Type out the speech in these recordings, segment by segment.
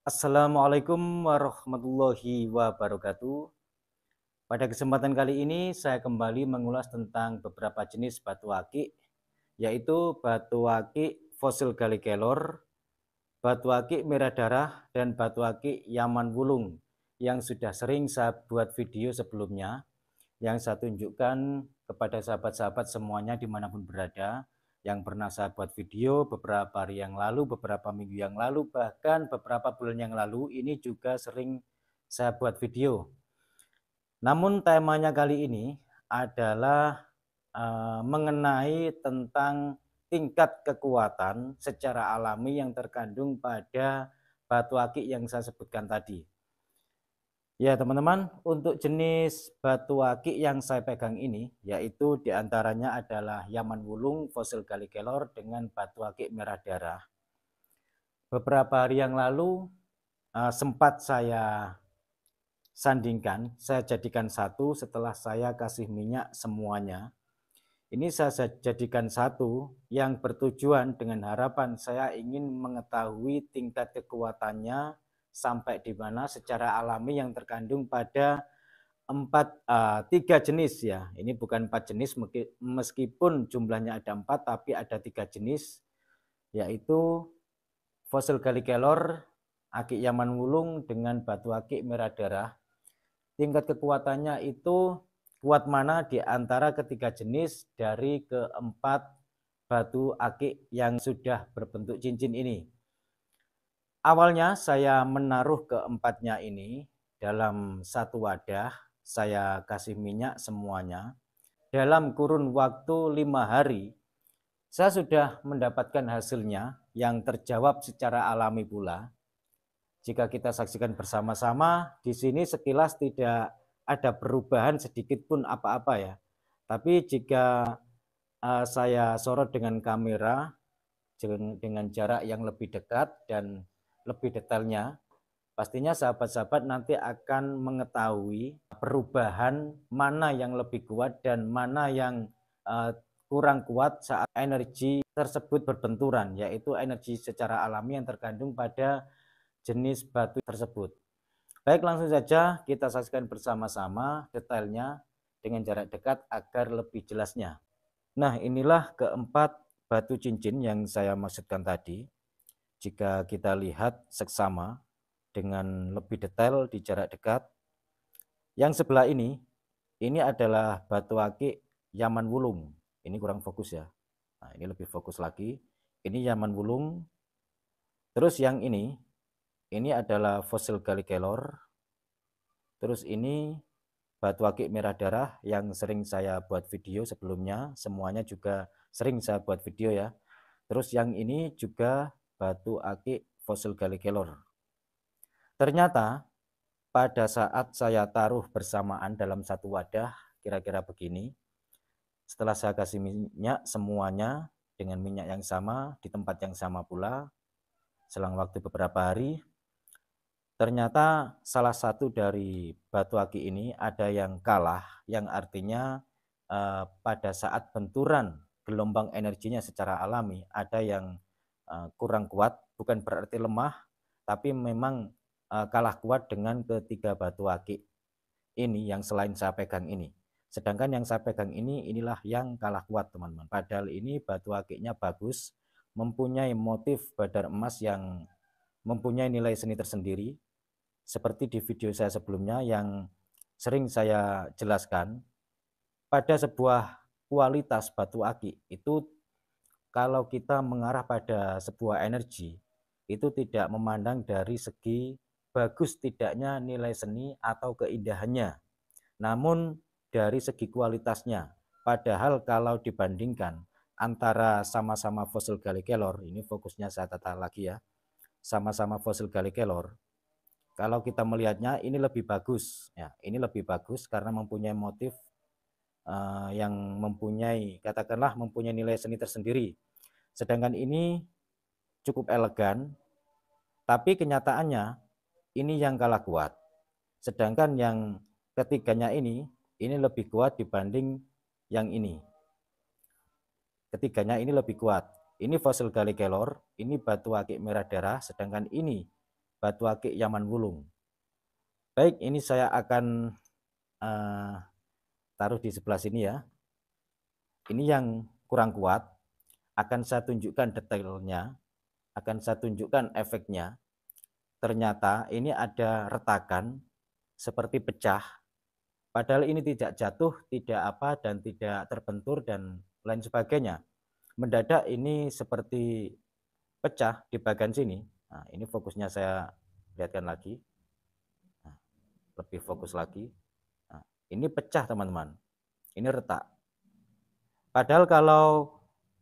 Assalamualaikum warahmatullahi wabarakatuh. Pada kesempatan kali ini saya kembali mengulas tentang beberapa jenis batu akik, yaitu batu akik fosil Gali Kelor, batu akik merah darah, dan batu akik Yaman Wulung yang sudah sering saya buat video sebelumnya, yang saya tunjukkan kepada sahabat-sahabat semuanya dimanapun berada, yang pernah saya buat video beberapa hari yang lalu, beberapa minggu yang lalu, bahkan beberapa bulan yang lalu. Ini juga sering saya buat video. Namun temanya kali ini adalah mengenai tentang tingkat kekuatan secara alami yang terkandung pada batu akik yang saya sebutkan tadi. Ya teman-teman, untuk jenis batu akik yang saya pegang ini, yaitu diantaranya adalah Yaman Wulung fosil Gali Kelor dengan batu akik merah darah. Beberapa hari yang lalu sempat saya sandingkan, saya jadikan satu setelah saya kasih minyak semuanya. Ini saya jadikan satu yang bertujuan dengan harapan saya ingin mengetahui tingkat kekuatannya sampai di mana secara alami yang terkandung pada tiga jenis ya. Ini bukan 4 jenis meskipun jumlahnya ada 4 tapi ada 3 jenis, yaitu fosil Gali Kelor, akik Yaman Wulung dengan batu akik merah darah. Tingkat kekuatannya itu kuat mana di antara ketiga jenis dari keempat batu akik yang sudah berbentuk cincin ini. Awalnya saya menaruh keempatnya ini dalam satu wadah, saya kasih minyak semuanya. Dalam kurun waktu 5 hari, saya sudah mendapatkan hasilnya yang terjawab secara alami pula. Jika kita saksikan bersama-sama, di sini sekilas tidak ada perubahan sedikit pun apa-apa ya. Tapi jika saya sorot dengan kamera dengan jarak yang lebih dekat dan lebih detailnya, pastinya sahabat-sahabat nanti akan mengetahui perubahan mana yang lebih kuat dan mana yang kurang kuat saat energi tersebut berbenturan, yaitu energi secara alami yang terkandung pada jenis batu tersebut. Baik, langsung saja kita saksikan bersama-sama detailnya dengan jarak dekat agar lebih jelasnya. Nah, inilah keempat batu cincin yang saya maksudkan tadi. Jika kita lihat seksama dengan lebih detail di jarak dekat, yang sebelah ini adalah batu akik Yaman Wulung. Ini kurang fokus ya. Nah, ini lebih fokus lagi. Ini Yaman Wulung. Terus yang ini adalah fosil Gali Kelor. Terus ini batu akik merah darah yang sering saya buat video sebelumnya. Semuanya juga sering saya buat video ya. Terus yang ini juga batu akik fosil Gali Kelor. Ternyata pada saat saya taruh bersamaan dalam satu wadah, kira-kira begini. Setelah saya kasih minyak semuanya dengan minyak yang sama, di tempat yang sama pula, selang waktu beberapa hari, ternyata salah satu dari batu akik ini ada yang kalah, yang artinya pada saat benturan gelombang energinya secara alami ada yang kurang kuat, bukan berarti lemah, tapi memang kalah kuat dengan ketiga batu akik ini yang selain saya pegang ini. Sedangkan yang saya pegang inilah yang kalah kuat teman-teman. Padahal ini batu akiknya bagus, mempunyai motif badar emas yang mempunyai nilai seni tersendiri. Seperti di video saya sebelumnya yang sering saya jelaskan, pada sebuah kualitas batu akik itu kalau kita mengarah pada sebuah energi, itu tidak memandang dari segi bagus tidaknya nilai seni atau keindahannya, namun dari segi kualitasnya. Padahal kalau dibandingkan antara sama-sama fosil Gali Kelor, ini fokusnya saya tata lagi ya, sama-sama fosil Gali Kelor, kalau kita melihatnya ini lebih bagus ya, ini lebih bagus karena mempunyai motif yang mempunyai, katakanlah mempunyai nilai seni tersendiri. Sedangkan ini cukup elegan, tapi kenyataannya ini yang kalah kuat. Sedangkan yang ketiganya ini lebih kuat dibanding yang ini. Ketiganya ini lebih kuat. Ini fosil Gali Kelor, ini batu akik merah darah, sedangkan ini batu akik Yaman Wulung. Baik, ini saya akan taruh di sebelah sini ya. Ini yang kurang kuat, akan saya tunjukkan detailnya, akan saya tunjukkan efeknya. Ternyata ini ada retakan seperti pecah, padahal ini tidak jatuh, tidak apa, dan tidak terbentur dan lain sebagainya. Mendadak ini seperti pecah di bagian sini. Nah, ini fokusnya saya lihatkan lagi. Nah, lebih fokus lagi. Nah, ini pecah teman-teman. Ini retak. Padahal kalau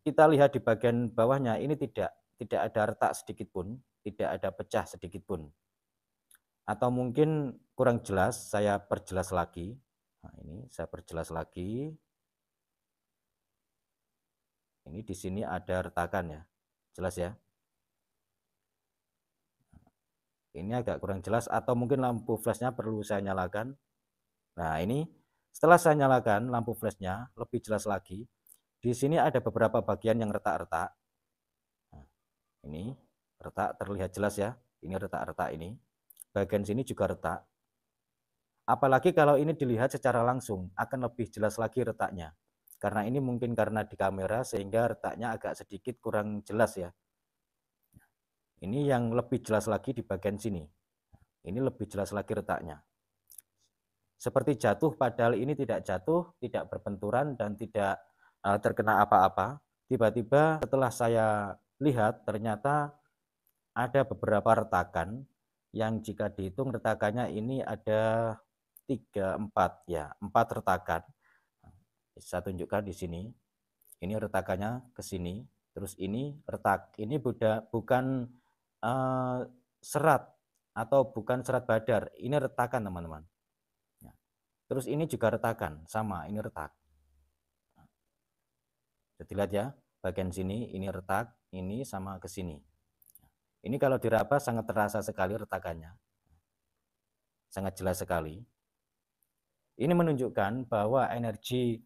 kita lihat di bagian bawahnya ini tidak ada retak sedikit pun, tidak ada pecah sedikit pun. Atau mungkin kurang jelas, saya perjelas lagi. Nah, ini saya perjelas lagi. Ini di sini ada retakan ya. Jelas ya? Ini agak kurang jelas atau mungkin lampu flashnya perlu saya nyalakan. Nah, ini setelah saya nyalakan lampu flashnya lebih jelas lagi. Di sini ada beberapa bagian yang retak-retak. Nah, ini retak terlihat jelas ya. Ini retak-retak ini. Bagian sini juga retak. Apalagi kalau ini dilihat secara langsung akan lebih jelas lagi retaknya. Karena ini mungkin karena di kamera sehingga retaknya agak sedikit kurang jelas ya. Ini yang lebih jelas lagi di bagian sini. Ini lebih jelas lagi retaknya. Seperti jatuh padahal ini tidak jatuh, tidak berbenturan dan tidak terkena apa-apa. Tiba-tiba setelah saya lihat ternyata ada beberapa retakan yang jika dihitung retakannya ini ada 3, 4 ya, 4 retakan. Saya tunjukkan di sini. Ini retakannya ke sini, terus ini retak. Ini bukan serat atau bukan serat badar, ini retakan teman-teman. Terus ini juga retakan, sama ini retak. Jadi lihat ya, bagian sini ini retak, ini sama ke sini. Ini kalau diraba sangat terasa sekali retakannya. Sangat jelas sekali. Ini menunjukkan bahwa energi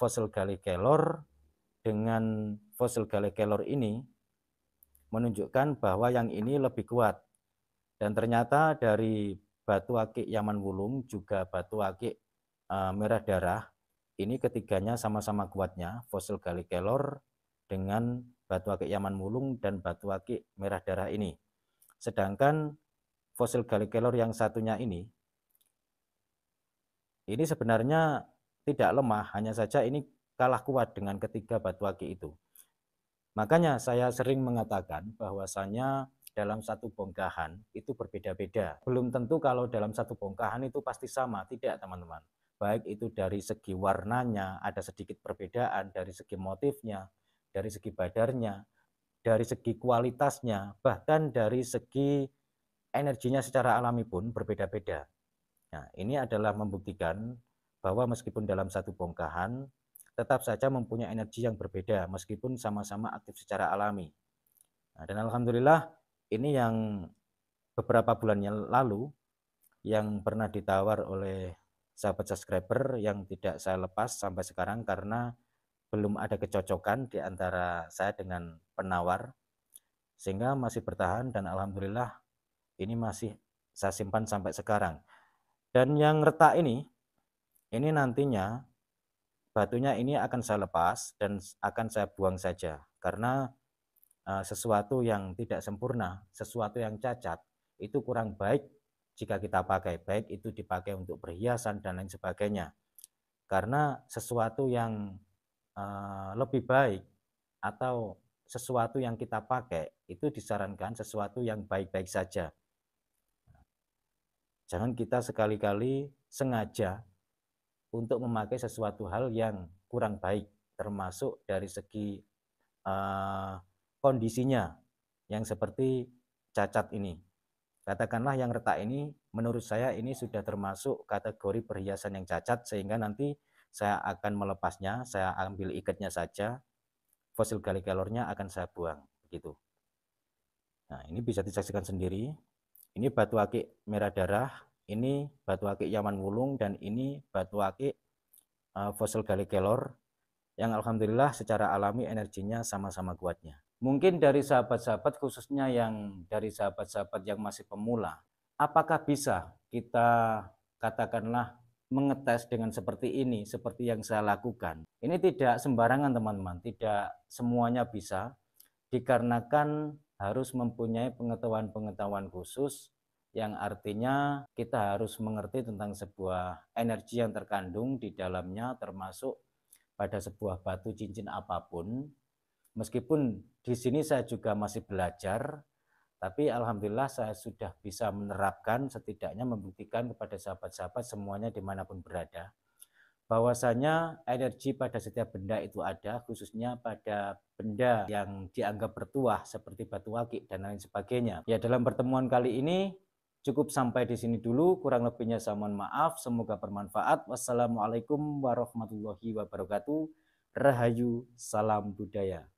fosil Gallic Kelor dengan fosil Gallic Kelor ini menunjukkan bahwa yang ini lebih kuat. Dan ternyata dari batu akik Yaman Wulung juga batu akik merah darah, ini ketiganya sama-sama kuatnya, fosil Gallic Kelor dengan batu akik Yaman Wulung dan batu akik merah darah ini. Sedangkan fosil Gallic Kelor yang satunya ini sebenarnya tidak lemah, hanya saja ini kalah kuat dengan ketiga batu akik itu. Makanya saya sering mengatakan bahwasanya dalam satu bongkahan itu berbeda-beda. Belum tentu kalau dalam satu bongkahan itu pasti sama, tidak teman-teman. Baik itu dari segi warnanya, ada sedikit perbedaan, dari segi motifnya, dari segi badarnya, dari segi kualitasnya, bahkan dari segi energinya secara alami pun berbeda-beda. Nah, ini adalah membuktikan bahwa meskipun dalam satu bongkahan, tetap saja mempunyai energi yang berbeda meskipun sama-sama aktif secara alami. Nah, dan alhamdulillah ini yang beberapa bulan yang lalu yang pernah ditawar oleh sahabat subscriber yang tidak saya lepas sampai sekarang karena belum ada kecocokan di antara saya dengan penawar, sehingga masih bertahan dan alhamdulillah ini masih saya simpan sampai sekarang. Dan yang retak ini nantinya batunya ini akan saya lepas dan akan saya buang saja karena sesuatu yang tidak sempurna, sesuatu yang cacat itu kurang baik jika kita pakai, baik itu dipakai untuk perhiasan dan lain sebagainya. Karena sesuatu yang lebih baik atau sesuatu yang kita pakai itu disarankan sesuatu yang baik-baik saja. Jangan kita sekali-kali sengaja untuk memakai sesuatu hal yang kurang baik, termasuk dari segi kondisinya yang seperti cacat ini. Katakanlah yang retak ini menurut saya ini sudah termasuk kategori perhiasan yang cacat, sehingga nanti saya akan melepasnya, saya ambil ikatnya saja, fosil Gallic Kelornya akan saya buang begitu. Nah, ini bisa disaksikan sendiri. Ini batu akik merah darah, ini batu akik Yaman Wulung, dan ini batu akik fosil Gallic Kelor yang alhamdulillah secara alami energinya sama-sama kuatnya. Mungkin dari sahabat-sahabat khususnya yang dari sahabat-sahabat yang masih pemula, apakah bisa kita katakanlah mengetes dengan seperti ini, seperti yang saya lakukan? Ini tidak sembarangan teman-teman, tidak semuanya bisa, dikarenakan harus mempunyai pengetahuan-pengetahuan khusus yang artinya kita harus mengerti tentang sebuah energi yang terkandung di dalamnya termasuk pada sebuah batu cincin apapun. Meskipun di sini saya juga masih belajar, tapi alhamdulillah saya sudah bisa menerapkan, setidaknya membuktikan kepada sahabat-sahabat semuanya dimanapun berada, bahwasanya energi pada setiap benda itu ada, khususnya pada benda yang dianggap bertuah seperti batu akik dan lain sebagainya. Ya, dalam pertemuan kali ini cukup sampai di sini dulu, kurang lebihnya saya mohon maaf, semoga bermanfaat. Wassalamualaikum warahmatullahi wabarakatuh. Rahayu, salam budaya.